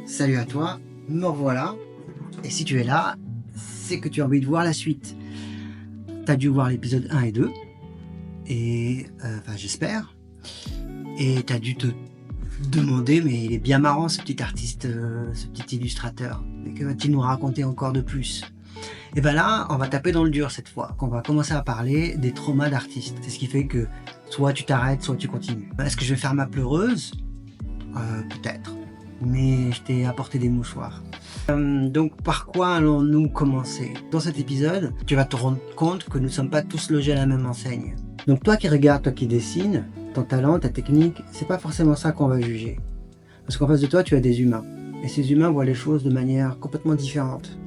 Salut à toi, me revoilà. Et si tu es là, c'est que tu as envie de voir la suite. Tu as dû voir l'épisode 1 et 2, et enfin j'espère. Et tu as dû te demander, mais il est bien marrant ce petit artiste, ce petit illustrateur. Mais que va-t-il nous raconter encore de plus? Et ben là, on va taper dans le dur cette fois, qu'on va commencer à parler des traumas d'artistes. C'est ce qui fait que soit tu t'arrêtes, soit tu continues. Est-ce que je vais faire ma pleureuse? Peut-être. Mais je t'ai apporté des mouchoirs. Donc par quoi allons-nous commencer? Dans cet épisode, tu vas te rendre compte que nous ne sommes pas tous logés à la même enseigne. Donc toi qui regardes, toi qui dessines, ton talent, ta technique, c'est pas forcément ça qu'on va juger. Parce qu'en face de toi, tu as des humains. Et ces humains voient les choses de manière complètement différente.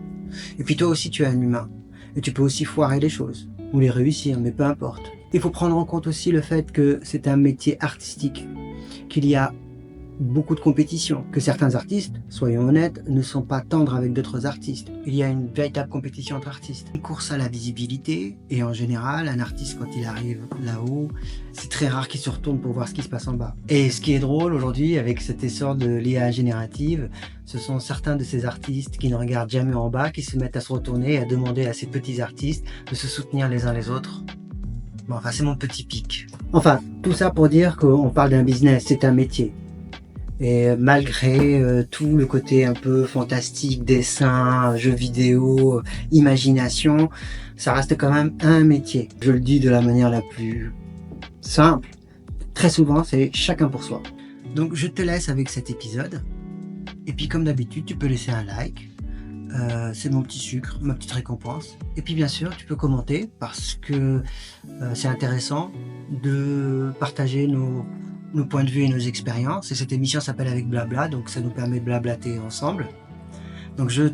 Et puis toi aussi, tu es un humain. Et tu peux aussi foirer les choses, ou les réussir, mais peu importe. Il faut prendre en compte aussi le fait que c'est un métier artistique, qu'il y a beaucoup de compétition, que certains artistes, soyons honnêtes, ne sont pas tendres avec d'autres artistes. Il y a une véritable compétition entre artistes. Une course à la visibilité, et en général, un artiste quand il arrive là-haut, c'est très rare qu'il se retourne pour voir ce qui se passe en bas. Et ce qui est drôle aujourd'hui, avec cet essor de l'IA générative, ce sont certains de ces artistes qui ne regardent jamais en bas, qui se mettent à se retourner et à demander à ces petits artistes de se soutenir les uns les autres. Bon, enfin, c'est mon petit pic. Enfin, tout ça pour dire qu'on parle d'un business, c'est un métier. Et malgré tout le côté un peu fantastique, dessin, jeux vidéo, imagination, ça reste quand même un métier. Je le dis de la manière la plus simple. Très souvent, c'est chacun pour soi. Donc je te laisse avec cet épisode. Et puis comme d'habitude, tu peux laisser un like. C'est mon petit sucre, ma petite récompense. Et puis bien sûr, tu peux commenter parce que c'est intéressant de partager nos points de vue et nos expériences. Et cette émission s'appelle Avec Blabla, donc ça nous permet de blablater ensemble. Donc je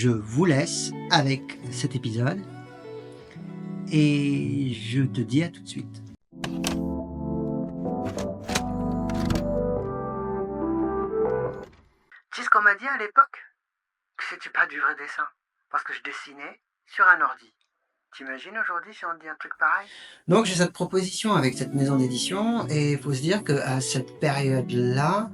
vous laisse avec cet épisode. Et je te dis à tout de suite. Tu sais ce qu'on m'a dit à l'époque? Que c'était pas du vrai dessin. Parce que je dessinais sur un ordi. T'imagines aujourd'hui si on dit un truc pareil? Donc j'ai cette proposition avec cette maison d'édition et il faut se dire qu'à cette période-là,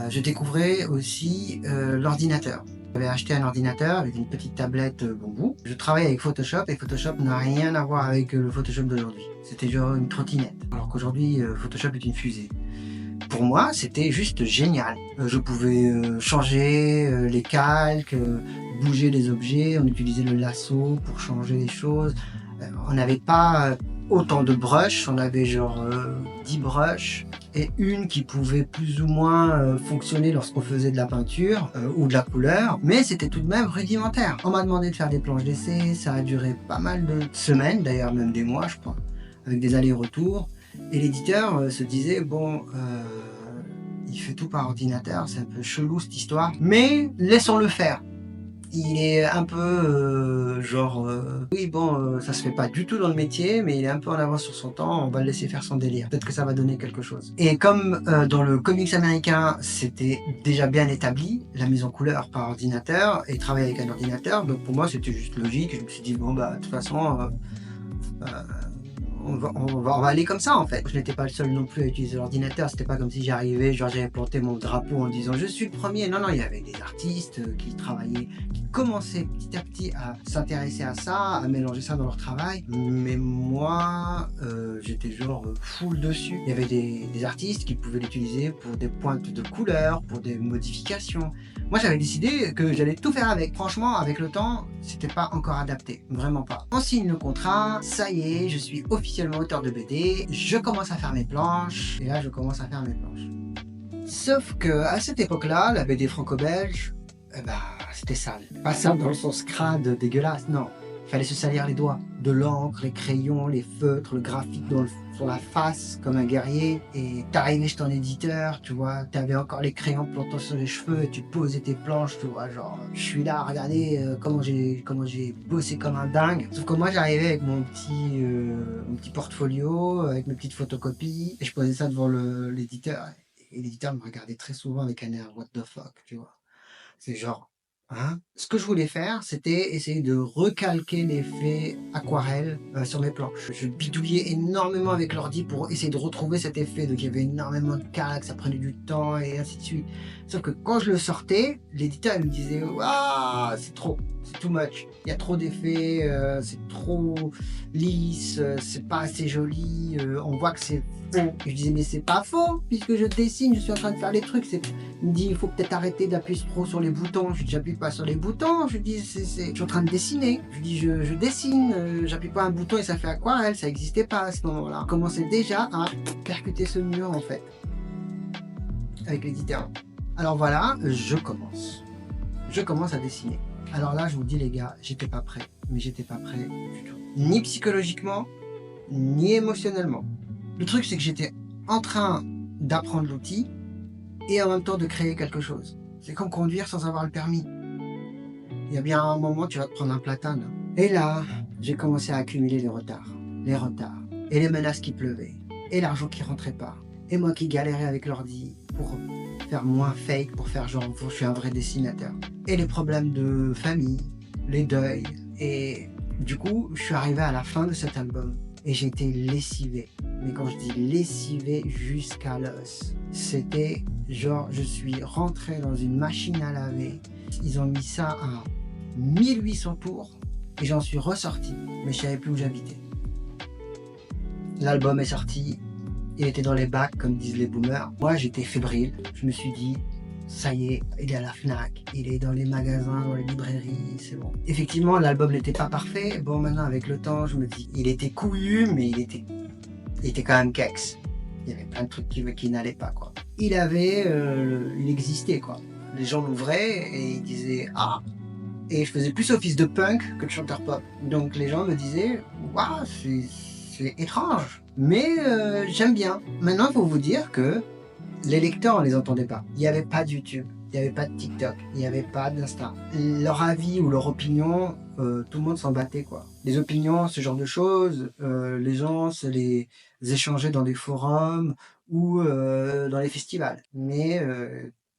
je découvrais aussi l'ordinateur. J'avais acheté un ordinateur avec une petite tablette Bambou. Je travaille avec Photoshop et Photoshop n'a rien à voir avec le Photoshop d'aujourd'hui. C'était genre une trottinette. Alors qu'aujourd'hui, Photoshop est une fusée. Pour moi, c'était juste génial. Je pouvais changer les calques, bouger les objets, on utilisait le lasso pour changer les choses. On n'avait pas autant de brushes, on avait genre 10 brushes et une qui pouvait plus ou moins fonctionner lorsqu'on faisait de la peinture ou de la couleur, mais c'était tout de même rudimentaire. On m'a demandé de faire des planches d'essai, ça a duré pas mal de semaines, d'ailleurs même des mois je crois, avec des allers-retours. Et l'éditeur se disait, bon, il fait tout par ordinateur, c'est un peu chelou cette histoire, mais laissons-le faire. Il est un peu oui bon, ça se fait pas du tout dans le métier, mais il est un peu en avance sur son temps, on va le laisser faire son délire. Peut-être que ça va donner quelque chose. Et comme dans le comics américain, c'était déjà bien établi, la mise en couleur par ordinateur, et travailler avec un ordinateur, donc pour moi c'était juste logique, je me suis dit, bon bah de toute façon... on va aller comme ça en fait. Je n'étais pas le seul non plus à utiliser l'ordinateur, c'était pas comme si j'arrivais, genre j'avais planté mon drapeau en disant je suis le premier. Non, non, il y avait des artistes qui travaillaient, qui commençaient petit à petit à s'intéresser à ça, à mélanger ça dans leur travail. Mais moi, j'étais genre full dessus. Il y avait des artistes qui pouvaient l'utiliser pour des pointes de couleur, pour des modifications. Moi j'avais décidé que j'allais tout faire avec. Franchement, avec le temps, c'était pas encore adapté, vraiment pas. On signe le contrat, ça y est, je suis officiellement auteur de BD, je commence à faire mes planches, et là je commence à faire mes planches. Sauf que à cette époque-là, la BD franco-belge, c'était sale. Pas sale dans le sens crade, dégueulasse, non. Il fallait se salir les doigts. De l'encre, les crayons, les feutres, le graphique sur la face, comme un guerrier. Et t'arrivais chez ton éditeur, tu vois, t'avais encore les crayons plantant sur les cheveux, et tu posais tes planches, tu vois, genre, je suis là, regardez comment j'ai bossé comme un dingue. Sauf que moi, j'arrivais avec mon petit portfolio, avec mes petites photocopies, et je posais ça devant l'éditeur. Et l'éditeur me regardait très souvent avec un air what the fuck, tu vois. C'est genre, Hein. Ce que je voulais faire, c'était essayer de recalquer l'effet aquarelle sur mes planches. Je bidouillais énormément avec l'ordi pour essayer de retrouver cet effet. Donc il y avait énormément de calques, ça prenait du temps et ainsi de suite. Sauf que quand je le sortais, l'éditeur me disait waouh, c'est trop, c'est too much. Il y a trop d'effets, c'est trop lisse, c'est pas assez joli, on voit que c'est faux. Et je disais mais c'est pas faux, puisque je dessine, je suis en train de faire les trucs. Il me dit il faut peut-être arrêter d'appuyer trop sur les boutons. Je dis j'appuie pas sur les boutons, je dis je suis en train de dessiner. Je dis je dessine, j'appuie pas un bouton et ça fait aquarelle, ça n'existait pas à ce moment-là. On commençait déjà à percuter ce mur en fait, avec l'éditeur. Alors voilà, je commence à dessiner. Alors là je vous dis les gars, j'étais pas prêt, mais j'étais pas prêt du tout. Ni psychologiquement, ni émotionnellement. Le truc c'est que j'étais en train d'apprendre l'outil et en même temps de créer quelque chose. C'est comme conduire sans avoir le permis. Il y a bien un moment, tu vas te prendre un platane. Et là, j'ai commencé à accumuler les retards, et les menaces qui pleuvaient, et l'argent qui rentrait pas, et moi qui galérais avec l'ordi pour faire moins fake, pour faire genre, je suis un vrai dessinateur. Et les problèmes de famille, les deuils, et du coup, je suis arrivé à la fin de cet album, et j'ai été lessivé. Mais quand je dis lessivé jusqu'à l'os, c'était genre, je suis rentré dans une machine à laver. Ils ont mis ça à 1800 tours et j'en suis ressorti, mais je savais plus où j'habitais. L'album est sorti, il était dans les bacs comme disent les boomers. Moi j'étais fébrile, je me suis dit ça y est, il est à la Fnac, il est dans les magasins, dans les librairies, c'est bon. Effectivement l'album n'était pas parfait, bon maintenant avec le temps je me dis il était couillu mais il était quand même kex. Il y avait plein de trucs qui n'allaient pas quoi. Il existait quoi. Les gens l'ouvraient et ils disaient ah. Et je faisais plus office de punk que de chanteur pop. Donc les gens me disaient waouh, c'est étrange, mais j'aime bien. Maintenant il faut vous dire que les lecteurs on les entendait pas. Il n'y avait pas de YouTube, il n'y avait pas de TikTok, il n'y avait pas d'Insta. Leur avis ou leur opinion, tout le monde s'en battait quoi. Les opinions, ce genre de choses, les gens se les échangeaient dans des forums ou dans les festivals. Mais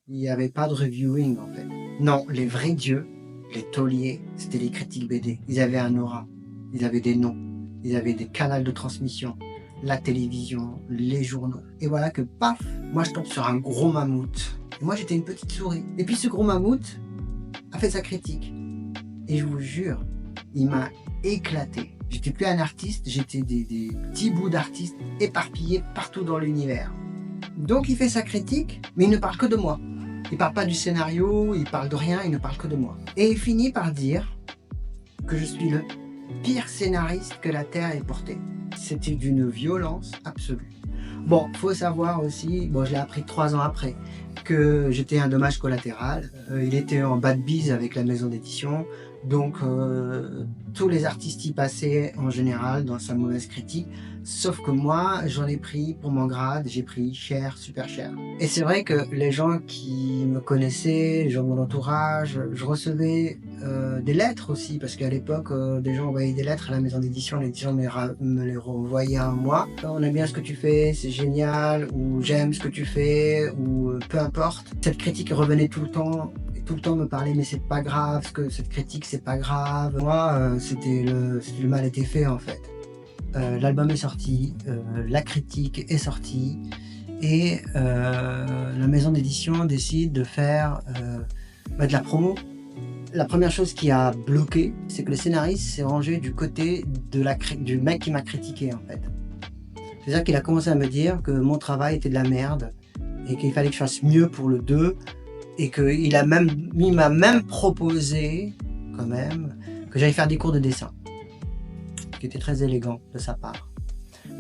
il n'y avait pas de reviewing en fait. Non, les vrais dieux, les tauliers, c'était les critiques BD. Ils avaient un aura, ils avaient des noms, ils avaient des canaux de transmission, la télévision, les journaux. Et voilà que paf, moi je tombe sur un gros mammouth. Et moi j'étais une petite souris. Et puis ce gros mammouth a fait sa critique. Et je vous jure, il m'a éclaté. J'étais plus un artiste, j'étais des petits bouts d'artistes éparpillés partout dans l'univers. Donc il fait sa critique, mais il ne parle que de moi. Il parle pas du scénario, il parle de rien, il ne parle que de moi. Et il finit par dire que je suis le pire scénariste que la Terre ait porté. C'était d'une violence absolue. Bon, faut savoir aussi, bon je l'ai appris 3 ans après, que j'étais un dommage collatéral. Il était en bad bise avec la maison d'édition, donc tous les artistes y passaient en général dans sa mauvaise critique, sauf que moi j'en ai pris pour mon grade, j'ai pris cher, super cher. Et c'est vrai que les gens qui me connaissaient, les gens de mon entourage, je recevais des lettres aussi, parce qu'à l'époque des gens envoyaient des lettres à la maison d'édition, l'édition me les renvoyait à moi. On aime bien ce que tu fais, c'est génial, ou j'aime ce que tu fais, ou peu importe. Cette critique revenait tout le temps me parlait mais c'est pas grave, que cette critique c'est pas grave. Moi le mal était fait en fait. L'album est sorti, la critique est sortie et la maison d'édition décide de faire de la promo. La première chose qui a bloqué, c'est que le scénariste s'est rangé du côté du mec qui m'a critiqué en fait. C'est-à-dire qu'il a commencé à me dire que mon travail était de la merde et qu'il fallait que je fasse mieux pour le 2 et qu'il m'a même proposé quand même que j'aille faire des cours de dessin, ce qui était très élégant de sa part.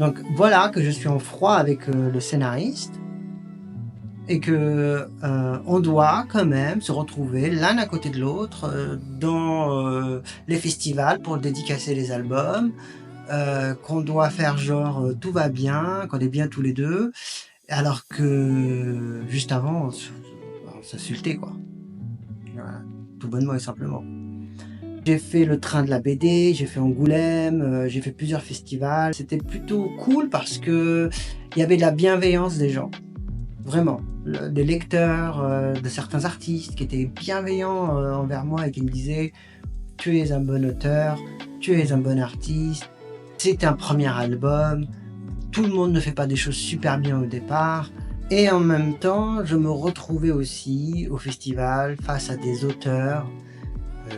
Donc voilà que je suis en froid avec le scénariste et que on doit quand même se retrouver l'un à côté de l'autre dans les festivals pour dédicacer les albums, qu'on doit faire genre tout va bien, qu'on est bien tous les deux, alors que juste avant on s'insultait quoi. Voilà, tout bonnement et simplement. J'ai fait le train de la BD, j'ai fait Angoulême, j'ai fait plusieurs festivals. C'était plutôt cool parce que il y avait de la bienveillance des gens, vraiment. des lecteurs, de certains artistes qui étaient bienveillants envers moi et qui me disaient « Tu es un bon auteur, tu es un bon artiste, c'est un premier album, tout le monde ne fait pas des choses super bien au départ ». Et en même temps, je me retrouvais aussi au festival face à des auteurs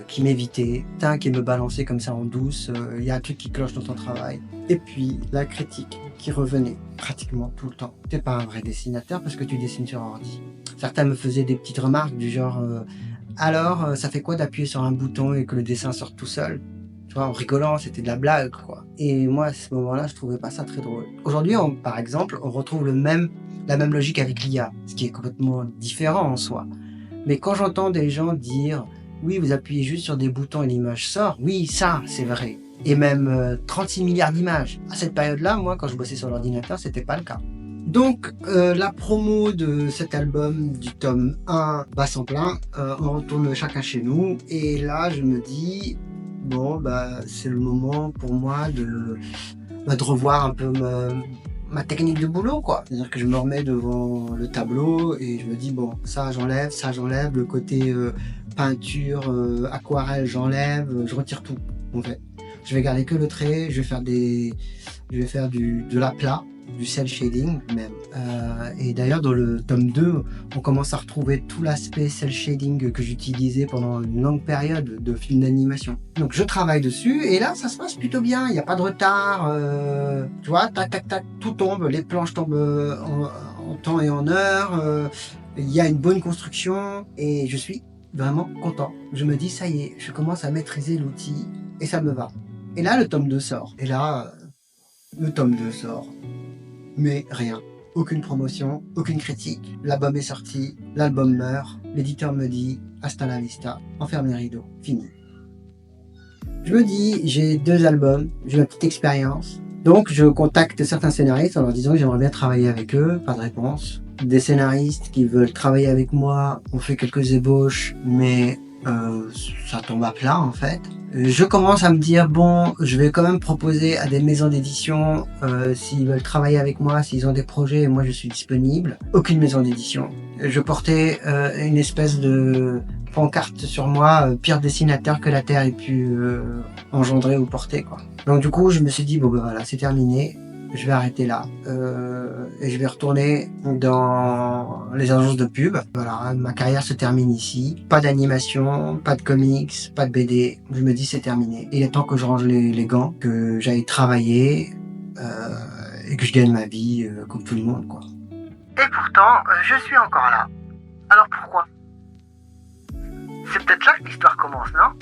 qui m'évitaient, qui me balançaient comme ça en douce, il y a un truc qui cloche dans ton travail. Et puis la critique qui revenait pratiquement tout le temps. T'es pas un vrai dessinateur parce que tu dessines sur ordi. Certains me faisaient des petites remarques du genre alors ça fait quoi d'appuyer sur un bouton et que le dessin sorte tout seul? Tu vois, en rigolant, c'était de la blague, quoi. Et moi, à ce moment-là, je trouvais pas ça très drôle. Aujourd'hui, par exemple, on retrouve la même logique avec l'IA, ce qui est complètement différent en soi. Mais quand j'entends des gens dire « Oui, vous appuyez juste sur des boutons et l'image sort », oui, ça, c'est vrai. Et même 36 milliards d'images. À cette période-là, moi, quand je bossais sur l'ordinateur, c'était pas le cas. Donc, la promo de cet album du tome 1 Basse en plein, on retourne chacun chez nous. Et là, je me dis, bon, bah, c'est le moment pour moi de revoir un peu ma technique de boulot, quoi. C'est-à-dire que je me remets devant le tableau et je me dis, bon, ça j'enlève, le côté peinture, aquarelle, j'enlève, je retire tout, en fait. Je vais garder que le trait, je vais faire de l'aplat, du cel shading même. Et d'ailleurs dans le tome 2, on commence à retrouver tout l'aspect cel shading que j'utilisais pendant une longue période de film d'animation. Donc je travaille dessus et là ça se passe plutôt bien, il n'y a pas de retard, tu vois, tac tac tac, tout tombe, les planches tombent en temps et en heure, il y a une bonne construction et je suis vraiment content. Je me dis ça y est, je commence à maîtriser l'outil et ça me va. Et là le tome 2 sort. Et là, le tome 2 sort. Mais rien. Aucune promotion, aucune critique. L'album est sorti, l'album meurt. L'éditeur me dit hasta la vista, on ferme les rideaux, fini. Je me dis, j'ai 2 albums, j'ai ma petite expérience. Donc je contacte certains scénaristes en leur disant que j'aimerais bien travailler avec eux, pas de réponse. Des scénaristes qui veulent travailler avec moi, on fait quelques ébauches, mais ça tombe à plat en fait. Je commence à me dire, bon, je vais quand même proposer à des maisons d'édition s'ils veulent travailler avec moi, s'ils ont des projets et moi je suis disponible. Aucune maison d'édition. Je portais une espèce de pancarte sur moi, pire dessinateur que la Terre ait pu engendrer ou porter, quoi. Donc du coup, je me suis dit, bon ben voilà, c'est terminé. Je vais arrêter là et je vais retourner dans les agences de pub. Voilà, ma carrière se termine ici. Pas d'animation, pas de comics, pas de BD. Je me dis c'est terminé. Il est temps que je range les gants, que j'aille travailler et que je gagne ma vie comme tout le monde, quoi. Et pourtant, je suis encore là. Alors pourquoi? C'est peut-être là que l'histoire commence, non?